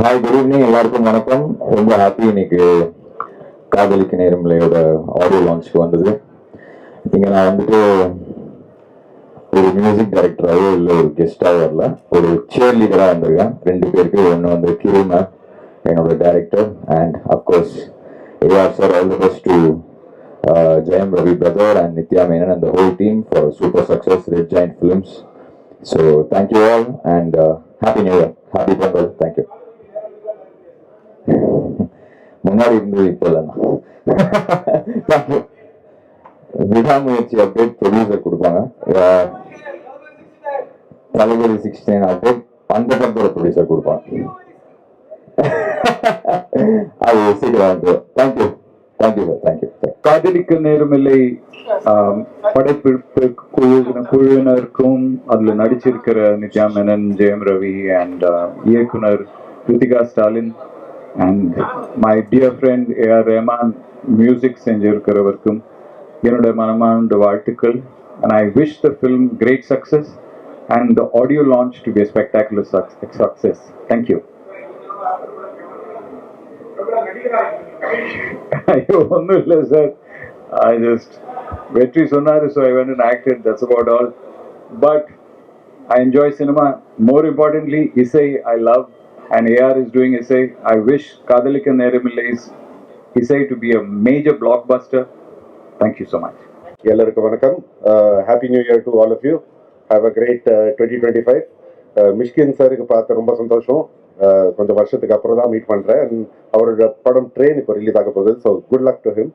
Hi, good evening. எல்லாருக்கும் வணக்கம். ரொம்ப ஹாப்பி இன்னைக்கு காதலிக்க நேரமில்லையோட ஆடியோ லான்ச்சுக்கு வந்தது. இங்கே நான் வந்துட்டு ஒரு மியூசிக் டைரக்டராகவோ இல்லை ஒரு கெஸ்டாக வரல, ஒரு சேர் லீடராக வந்திருக்கேன். ரெண்டு பேருக்கு ஒன்று வந்து கிரும என்னோட director, and of course AR sir. All the best to Jayam Ravi brother and Nithya Menon and the whole team for super success red giant films. So thank you all and happy new year, happy Pongal. Thank you. முன்னாடி இருந்தது இப்போதான். விடாமுயற்சி அப்டேட் ப்ரொடியூசர் கொடுப்பாங்க. தளபதி 16 update அந்த படத்தோட producer கொடுப்பாங்க. அது சீக்கிரம் வந்து. Thank you thank you sir, thank you. Kadhalikka Neramillai படப்பிடிப்பு குழுவினருக்கும் அதுல நடிச்சிருக்கிற நித்யா மேனன், ஜெயம் ரவி அண்ட் இயக்குனர் Kiruthiga Stalin and my dear friend AR Rahman music செஞ்சிருக்கிறவருக்கும் என்னோட மனமார்ந்த வாழ்த்துக்கள். and I wish the film great success and the audio launch to be a spectacular success. Thank you. ஐயோ ஒன்றும் இல்லை சார், I just வெற்றி சொன்னாரு, so I went and acted. That's about all. But I enjoy cinema. More importantly, Isai I love, and AR is doing Isai. I wish Kadalika Neramillai's Isai to be a major blockbuster. Thank you so much. எல்லாருக்கும் வணக்கம். Happy new year to all of you. Have a great 2025. Mysskin சாருக்கு பார்த்து ரொம்ப சந்தோஷம். கொஞ்சம் வருஷத்துக்கு அப்புறம் தான் மீட் பண்ணுறேன். அவரோட படம் ட்ரெயின் இப்போ ரிலீஸ் ஆக போகுது. So good luck to him.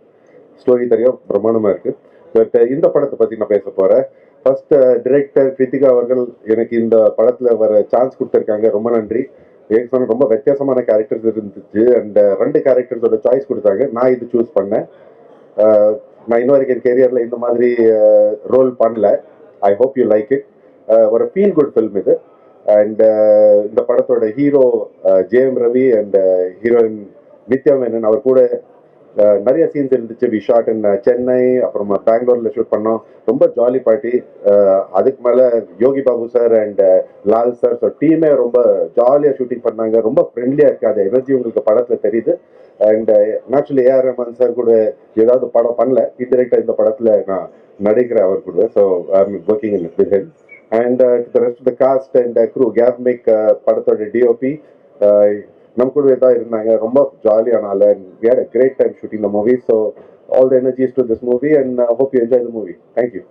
Story தெரியும், பிரமாண்டமாக இருக்குது. பட் இந்த படத்தை பற்றி நான் பேச போகிறேன். ஃபர்ஸ்ட் டிரெக்டர் கிருத்திகா அவர்கள் எனக்கு இந்த படத்தில் வர சான்ஸ் கொடுத்துருக்காங்க. ரொம்ப நன்றி. எனக்கு ரொம்ப வித்தியாசமான கேரக்டர்ஸ் இருந்துச்சு அண்ட் 2 கேரக்டர்ஸோட சாய்ஸ் கொடுத்தாங்க. நான் இது சூஸ் பண்ணேன். நான் இன்ன வரைக்கும் என் கேரியரில் இந்த மாதிரி ரோல் பண்ணல. I hope you like it. ஒரு ஃபீல் குட் ஃபில்ம் இது. அண்ட் இந்த படத்தோட hero Jayam Ravi and heroine Nithya Menen. அவர் கூட நிறைய சீன்ஸ் இருந்துச்சு. வி ஷாட் இன் சென்னை, அப்புறமா பெங்களூரில் ஷூட் பண்ணோம். ரொம்ப ஜாலி பார்ட்டி. அதுக்கு மேலே Yogi Babu sir and Lal sir, so டீமே ரொம்ப ஜாலியாக ஷூட்டிங் பண்ணாங்க. ரொம்ப ஃப்ரெண்ட்லியாக இருக்குது. அது எனர்ஜி உங்களுக்கு படத்தில் தெரியுது. And naturally AR Rahman sir கூட ஏதாவது படம் பண்ணல, இன்டெரக்டாக இந்த படத்தில் நான் நடிக்கிறேன் அவர் கூட. So I am working in with him. And the rest of the cast and crew, கேப் மேக் படத்தோட டிஓபி நம்ம கூடவே தான் இருந்தாங்க. ரொம்ப ஜாலியான ஆள். And we had a great time shooting the movie. So all the energies to this movie and hope you enjoy the movie. Thank you.